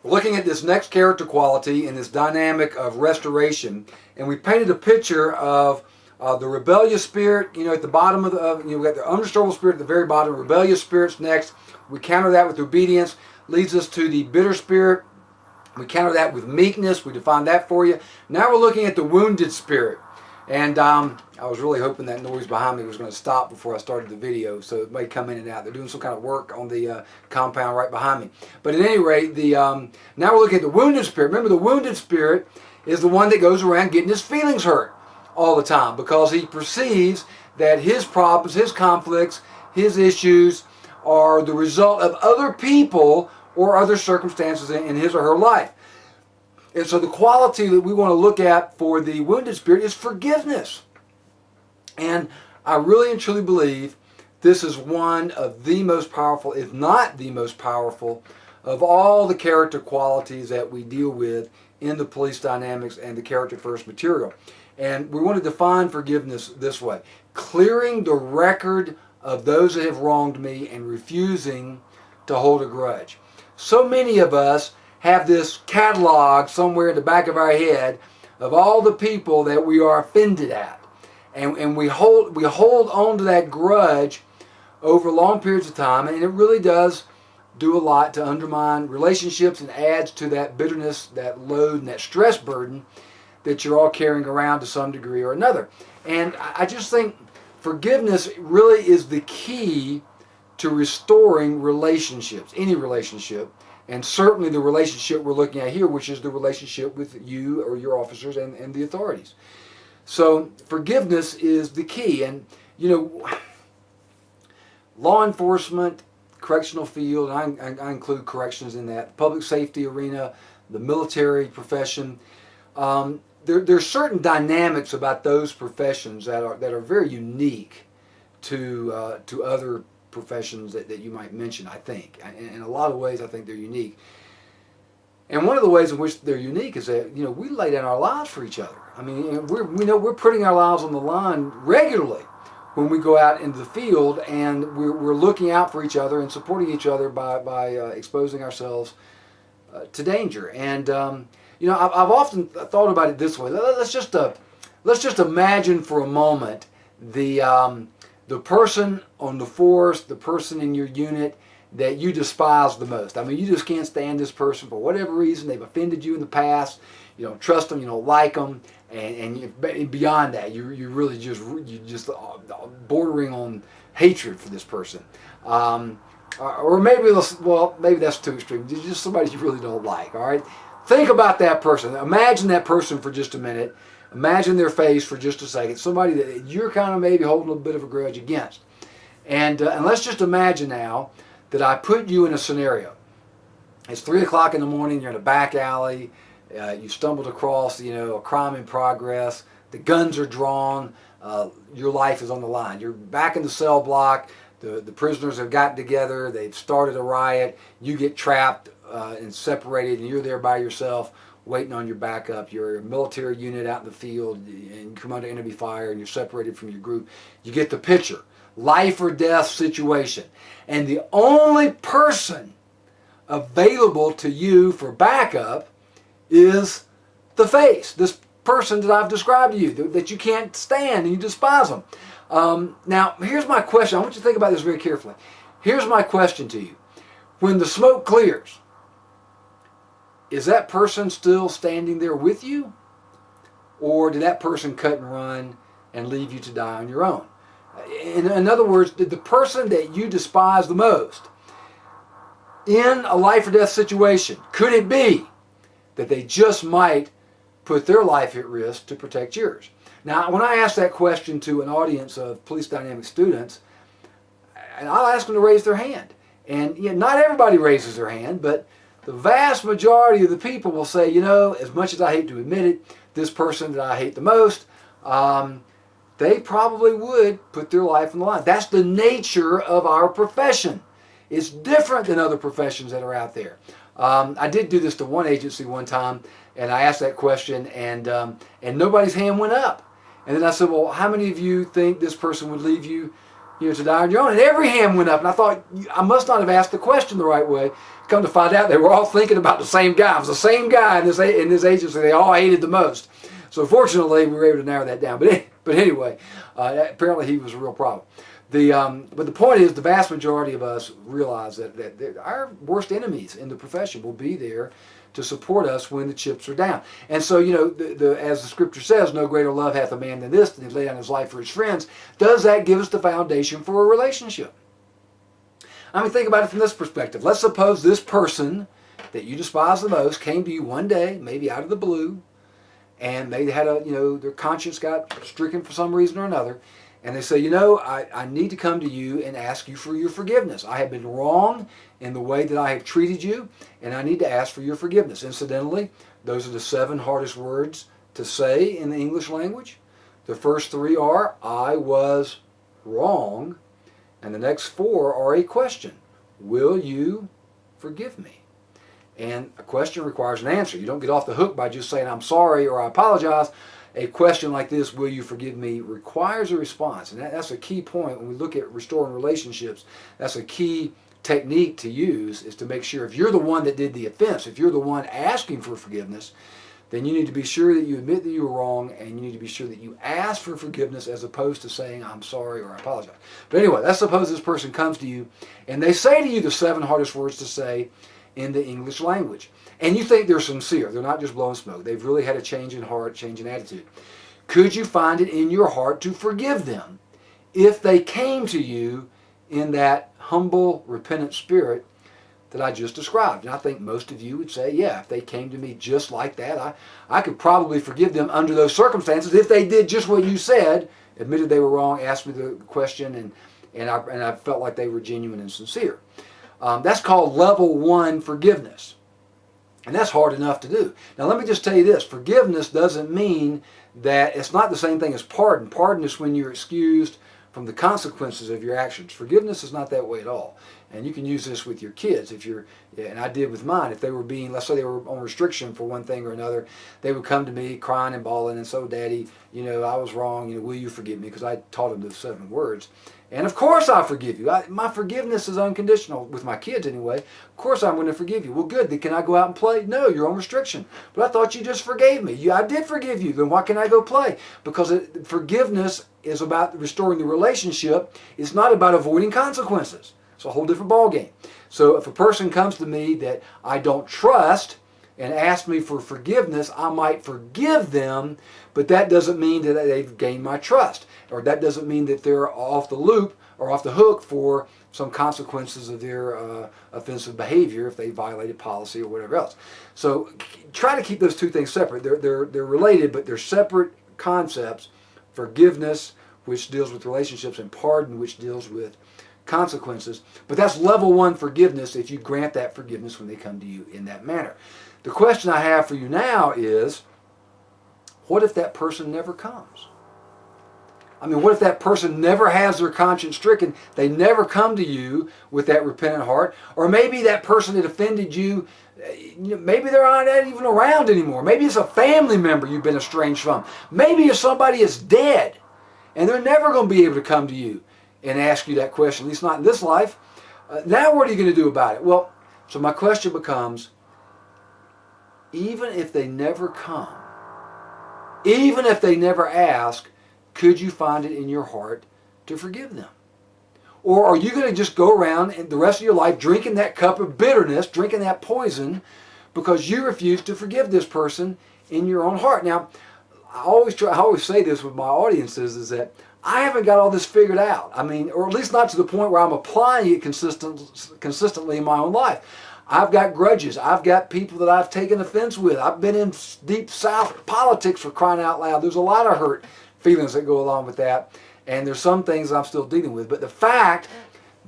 looking at this next character quality in this dynamic of restoration, and we painted a picture of the rebellious spirit, at the bottom of the, we got the unrestored spirit at the very bottom, rebellious spirits next. We counter that with obedience, leads us to the bitter spirit. We counter that with meekness. We define that for you. Now we're looking at the wounded spirit. And I was really hoping that noise behind me was going to stop before I started the video, so it may come in and out. They're doing some kind of work on the compound right behind me. But at any rate, now we're looking at the wounded spirit. Remember, the wounded spirit is the one that goes around getting his feelings hurt all the time because he perceives that his problems, his conflicts, his issues are the result of other people or other circumstances in his or her life. And so the quality that we want to look at for the wounded spirit is forgiveness. And I really and truly believe this is one of the most powerful, if not the most powerful, of all the character qualities that we deal with in the police dynamics and the character first material. And we want to define forgiveness this way: clearing the record of those that have wronged me and refusing to hold a grudge. So many of us have this catalog somewhere in the back of our head of all the people that we are offended at. And we hold on to that grudge over long periods of time, and it really does do a lot to undermine relationships and adds to that bitterness, that load, and that stress burden that you're all carrying around to some degree or another. And I just think forgiveness really is the key to restoring relationships, any relationship, and certainly the relationship we're looking at here, which is the relationship with you or your officers and the authorities. So forgiveness is the key. And, law enforcement, correctional field, and I include corrections in that, public safety arena, the military profession, there's certain dynamics about those professions that are very unique to other professions that you might mention, I think. In a lot of ways, I think they're unique. And one of the ways in which they're unique is that, we lay down our lives for each other. I mean, we know we're putting our lives on the line regularly when we go out into the field, and we're looking out for each other and supporting each other by exposing ourselves to danger. And, I've often thought about it this way. Let's just imagine for a moment the person on the force, the person in your unit that you despise the most. I mean, you just can't stand this person for whatever reason. They've offended you in the past. You don't trust them. You don't like them. And beyond that, you really just bordering on hatred for this person. Or maybe that's too extreme. Just somebody you really don't like. All right. Think about that person. Imagine that person for just a minute. Imagine their face for just a second. Somebody that you're kind of maybe holding a bit of a grudge against. And let's just imagine now that I put you in a scenario. It's 3 o'clock in the morning. You're in a back alley. You stumbled across, a crime in progress. The guns are drawn. Your life is on the line. You're back in the cell block. The prisoners have gotten together. They've started a riot. You get trapped and separated, and you're there by yourself waiting on your backup. You're a military unit out in the field, and you come under enemy fire, and you're separated from your group. You get the picture. Life or death situation. And the only person available to you for backup is the face, this person that I've described to you, that you can't stand and you despise them. Now, here's my question. I want you to think about this very carefully. Here's my question to you. When the smoke clears, is that person still standing there with you? Or did that person cut and run and leave you to die on your own? In other words, did the person that you despise the most, in a life or death situation, could it be that they just might put their life at risk to protect yours? Now, when I ask that question to an audience of police dynamics students, and I'll ask them to raise their hand. And not everybody raises their hand, but the vast majority of the people will say, as much as I hate to admit it, this person that I hate the most, they probably would put their life on the line. That's the nature of our profession. It's different than other professions that are out there. I did do this to one agency one time, and I asked that question, and nobody's hand went up. And then I said, well, how many of you think this person would leave you To die on your own. And every hand went up. And I thought, I must not have asked the question the right way. Come to find out, they were all thinking about the same guy. It was the same guy in this agency they all hated the most. So fortunately, we were able to narrow that down. But anyway, apparently he was a real problem. But the point is, the vast majority of us realize that our worst enemies in the profession will be there to support us when the chips are down. And so, as the scripture says, no greater love hath a man than this, than he lay down his life for his friends. Does that give us the foundation for a relationship? I mean, think about it from this perspective. Let's suppose this person that you despise the most came to you one day, maybe out of the blue, and they had their conscience got stricken for some reason or another, and they say, I need to come to you and ask you for your forgiveness. I have been wrong in the way that I have treated you, and I need to ask for your forgiveness. Incidentally, those are the 7 hardest words to say in the English language. The first 3 are, I was wrong, and the next 4 are a question. Will you forgive me? And a question requires an answer. You don't get off the hook by just saying, I'm sorry or I apologize. A question like this, will you forgive me, requires a response. And that's a key point when we look at restoring relationships. That's a key technique to use, is to make sure if you're the one that did the offense, if you're the one asking for forgiveness, then you need to be sure that you admit that you were wrong, and you need to be sure that you ask for forgiveness as opposed to saying, I'm sorry or I apologize. But anyway, let's suppose this person comes to you and they say to you the 7 hardest words to say in the English language. And you think they're sincere. They're not just blowing smoke. They've really had a change in heart, change in attitude. Could you find it in your heart to forgive them if they came to you in that humble, repentant spirit that I just described? And I think most of you would say, yeah, if they came to me just like that, I could probably forgive them under those circumstances if they did just what you said, admitted they were wrong, asked me the question, and I felt like they were genuine and sincere. That's called level 1 forgiveness. And that's hard enough to do. Now let me just tell you this. Forgiveness doesn't mean that it's not the same thing as pardon. Pardon is when you're excused from the consequences of your actions. Forgiveness is not that way at all. And you can use this with your kids. And I did with mine. If they were let's say they were on restriction for one thing or another, they would come to me crying and bawling, and so, Daddy, I was wrong. Will you forgive me? Because I taught them those 7 words. And of course I forgive you. My forgiveness is unconditional, with my kids anyway. Of course I'm going to forgive you. Well, good. Then can I go out and play? No, you're on restriction. But I thought you just forgave me. I did forgive you. Then why can't I go play? Because forgiveness is about restoring the relationship. It's not about avoiding consequences. It's a whole different ballgame. So if a person comes to me that I don't trust and asks me for forgiveness, I might forgive them, but that doesn't mean that they've gained my trust. Or that doesn't mean that they're off the loop or off the hook for some consequences of their offensive behavior if they violated policy or whatever else. So try to keep those 2 things separate. They're related, but they're separate concepts. Forgiveness, which deals with relationships, and pardon, which deals with consequences. But that's level 1 forgiveness if you grant that forgiveness when they come to you in that manner. The question I have for you now is, what if that person never comes? I mean, what if that person never has their conscience stricken? They never come to you with that repentant heart. Or maybe that person that offended you, maybe they're not even around anymore. Maybe it's a family member you've been estranged from. Maybe it's somebody is dead, and they're never going to be able to come to you and ask you that question, at least not in this life. Now what are you going to do about it? Well, so my question becomes, even if they never come, even if they never ask, could you find it in your heart to forgive them? Or are you going to just go around the rest of your life drinking that cup of bitterness, drinking that poison, because you refuse to forgive this person in your own heart? Now, I always say this with my audiences, is that I haven't got all this figured out. I mean, or at least not to the point where I'm applying it consistently in my own life. I've got grudges. I've got people that I've taken offense with. I've been in deep South politics, for crying out loud. There's a lot of hurt feelings that go along with that. And there's some things I'm still dealing with. But the fact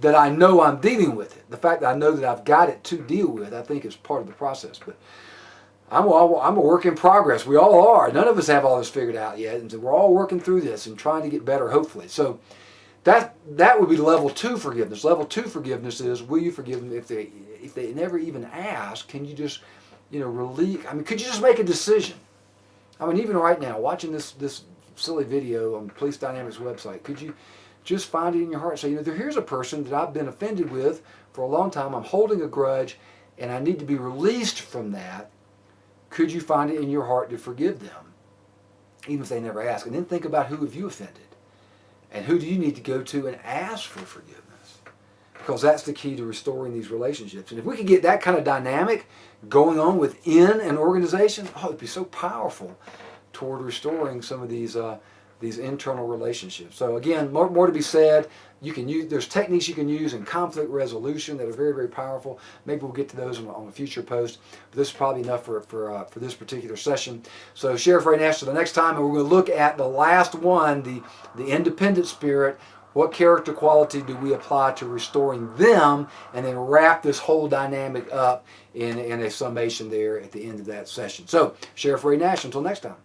that I know I'm dealing with it, the fact that I know that I've got it to deal with, I think is part of the process. But I'm a work in progress. We all are. None of us have all this figured out yet. And so we're all working through this and trying to get better, hopefully. So that would be level 2 forgiveness. Level 2 forgiveness is, will you forgive them if they never even ask? Can you just, relieve? I mean, could you just make a decision? I mean, even right now, watching this silly video on Police Dynamics website, could you just find it in your heart and say, here's a person that I've been offended with for a long time. I'm holding a grudge and I need to be released from that. Could you find it in your heart to forgive them, even if they never ask? And then think about, who have you offended? And who do you need to go to and ask for forgiveness? Because that's the key to restoring these relationships. And if we could get that kind of dynamic going on within an organization, it'd be so powerful toward restoring some of these internal relationships. So again, more to be said. There's techniques you can use in conflict resolution that are very, very powerful. Maybe we'll get to those on a future post. But this is probably enough for this particular session. So Sheriff Ray Nash, till the next time, and we're going to look at the last one, the independent spirit. What character quality do we apply to restoring them, and then wrap this whole dynamic up in a summation there at the end of that session. So, Sheriff Ray Nash, until next time.